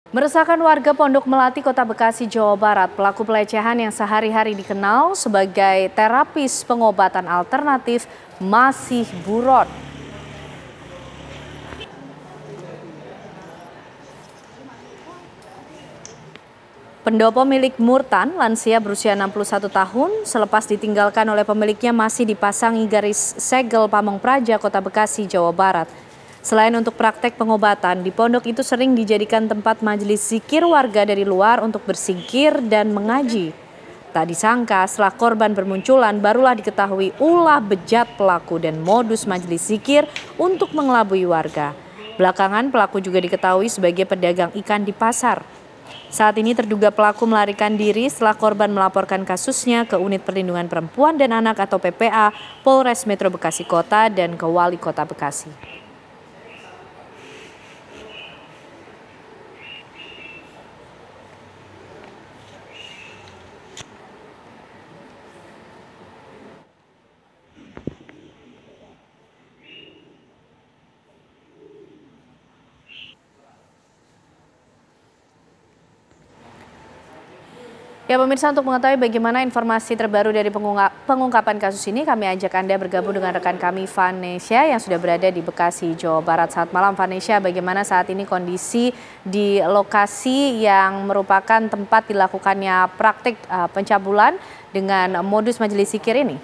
Meresahkan warga Pondok Melati, Kota Bekasi, Jawa Barat. Pelaku pelecehan yang sehari-hari dikenal sebagai terapis pengobatan alternatif masih buron. Pendopo milik Murtan, lansia berusia 61 tahun, selepas ditinggalkan oleh pemiliknya masih dipasangi garis segel Pamong Praja, Kota Bekasi, Jawa Barat. Selain untuk praktek pengobatan, di pondok itu sering dijadikan tempat majelis zikir warga dari luar untuk berzikir dan mengaji. Tak disangka setelah korban bermunculan barulah diketahui ulah bejat pelaku dan modus majelis zikir untuk mengelabui warga. Belakangan pelaku juga diketahui sebagai pedagang ikan di pasar. Saat ini terduga pelaku melarikan diri setelah korban melaporkan kasusnya ke Unit Perlindungan Perempuan dan Anak atau PPA Polres Metro Bekasi Kota dan ke Wali Kota Bekasi. Ya pemirsa, untuk mengetahui bagaimana informasi terbaru dari pengungkapan kasus ini, kami ajak Anda bergabung dengan rekan kami Vanesha yang sudah berada di Bekasi, Jawa Barat. Selamat malam Vanesha, bagaimana saat ini kondisi di lokasi yang merupakan tempat dilakukannya praktik pencabulan dengan modus majelis zikir ini?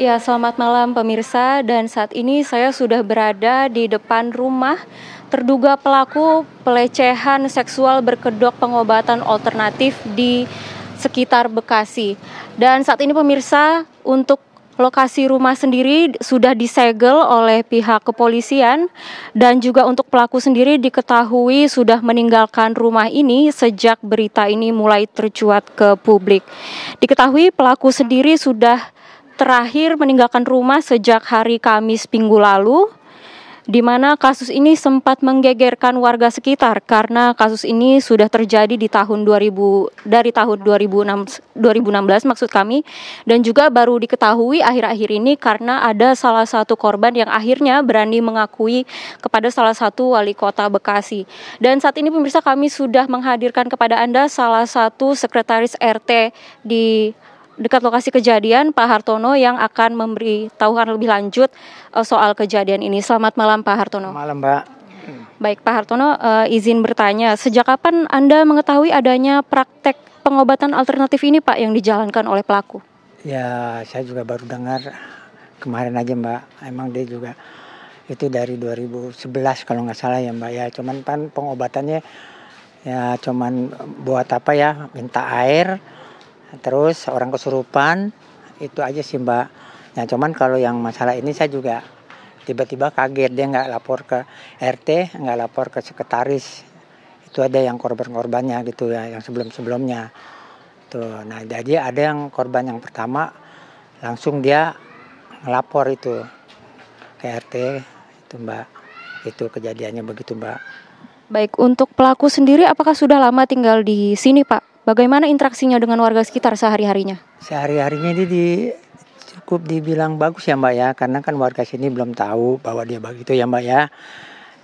Ya, selamat malam pemirsa, dan saat ini saya sudah berada di depan rumah terduga pelaku pelecehan seksual berkedok pengobatan alternatif di sekitar Bekasi. Dan saat ini pemirsa, untuk lokasi rumah sendiri sudah disegel oleh pihak kepolisian dan juga untuk pelaku sendiri diketahui sudah meninggalkan rumah ini sejak berita ini mulai tercuat ke publik. Diketahui pelaku sendiri sudah terakhir meninggalkan rumah sejak hari Kamis minggu lalu, di mana kasus ini sempat menggegerkan warga sekitar karena kasus ini sudah terjadi di tahun 2016 maksud kami, dan juga baru diketahui akhir-akhir ini karena ada salah satu korban yang akhirnya berani mengakui kepada salah satu wali kota Bekasi. Dan saat ini pemirsa, kami sudah menghadirkan kepada Anda salah satu sekretaris RT di dekat lokasi kejadian, Pak Hartono, yang akan memberitahukan lebih lanjut soal kejadian ini. Selamat malam Pak Hartono. Malam Mbak. Baik Pak Hartono, izin bertanya, sejak kapan Anda mengetahui adanya praktek pengobatan alternatif ini Pak yang dijalankan oleh pelaku? Ya, saya juga baru dengar kemarin aja Mbak. Emang dia juga itu dari 2011 kalau nggak salah ya Mbak. Ya cuman kan pengobatannya ya cuman buat apa ya, minta air, terus orang kesurupan, itu aja sih Mbak. Nah cuman kalau yang masalah ini saya juga tiba-tiba kaget, dia nggak lapor ke RT, nggak lapor ke sekretaris. Itu ada yang korban-korbannya gitu ya, yang sebelum-sebelumnya. Tuh, nah jadi ada yang korban yang pertama langsung dia ngelapor itu ke RT, itu Mbak. Itu kejadiannya begitu Mbak. Baik, untuk pelaku sendiri apakah sudah lama tinggal di sini Pak? Bagaimana interaksinya dengan warga sekitar sehari-harinya? Sehari-harinya dia cukup dibilang bagus ya Mbak ya, karena kan warga sini belum tahu bahwa dia begitu ya Mbak ya.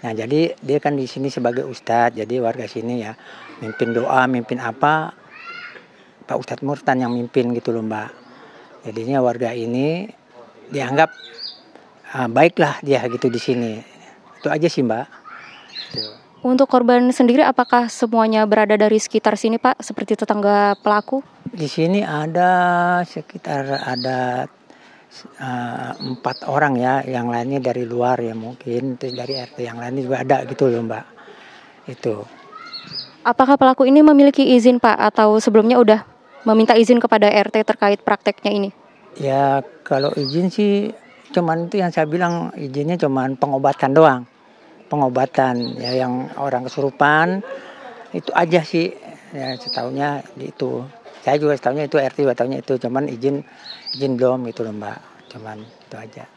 Nah jadi dia kan di sini sebagai ustadz, jadi warga sini ya mimpin doa, mimpin apa, Pak Ustadz Murtan yang mimpin gitu loh Mbak. Jadinya warga ini dianggap baiklah dia gitu di sini. Itu aja sih Mbak. Tuh. Untuk korban sendiri apakah semuanya berada dari sekitar sini Pak, seperti tetangga pelaku? Di sini ada sekitar 4 orang ya, yang lainnya dari luar ya mungkin, terus dari RT yang lainnya juga ada gitu loh Mbak. Itu. Apakah pelaku ini memiliki izin Pak atau sebelumnya udah meminta izin kepada RT terkait prakteknya ini? Ya kalau izin sih cuman itu yang saya bilang, izinnya cuman pengobatan doang. Pengobatan ya, yang orang kesurupan itu aja sih ya, setahunya itu. Saya juga setahunya itu RT, setahunya itu, cuman izin belum gitu loh Mbak, cuman itu aja.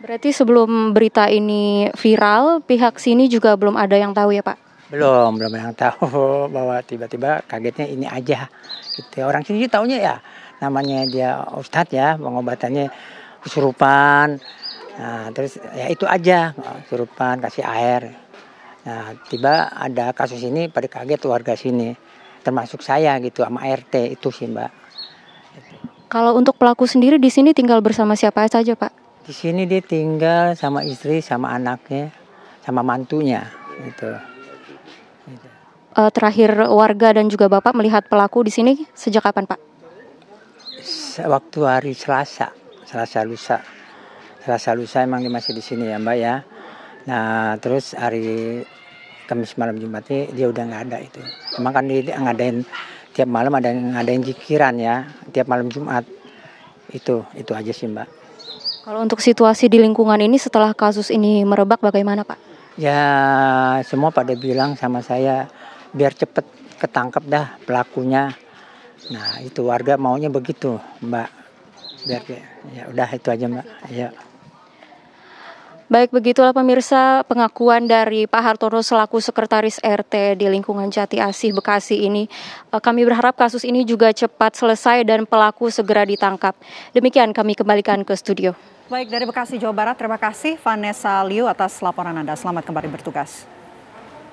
Berarti sebelum berita ini viral, pihak sini juga belum ada yang tahu ya Pak? Belum yang tahu, bahwa tiba-tiba kagetnya ini aja gitu. Orang sini taunya ya namanya dia ustadz ya, pengobatannya kesurupan, Nah, terus ya itu aja, surupan, kasih air. Nah, tiba ada kasus ini pada kaget warga sini, termasuk saya gitu sama RT itu sih Mbak. Kalau untuk pelaku sendiri di sini tinggal bersama siapa saja, Pak? Di sini dia tinggal sama istri, sama anaknya, sama mantunya gitu. Terakhir warga dan juga Bapak melihat pelaku di sini sejak kapan, Pak? Waktu hari Selasa lusa. Selasa lusa emang dia masih di sini ya Mbak ya. Nah terus hari Kamis malam Jumatnya dia udah nggak ada itu. Emang kan dia ngadain tiap malam ada ngadain zikiran ya tiap malam Jumat. Itu aja sih Mbak. Kalau untuk situasi di lingkungan ini setelah kasus ini merebak bagaimana, Pak? Ya semua pada bilang sama saya biar cepet ketangkep dah pelakunya. Nah itu warga maunya begitu Mbak. Biar ya udah itu aja Mbak. Ya. Baik, begitulah pemirsa pengakuan dari Pak Hartono selaku Sekretaris RT di lingkungan Jati Asih Bekasi ini. Kami berharap kasus ini juga cepat selesai dan pelaku segera ditangkap. Demikian kami kembalikan ke studio. Baik, dari Bekasi, Jawa Barat, terima kasih Vanessa Liu atas laporan Anda. Selamat kembali bertugas.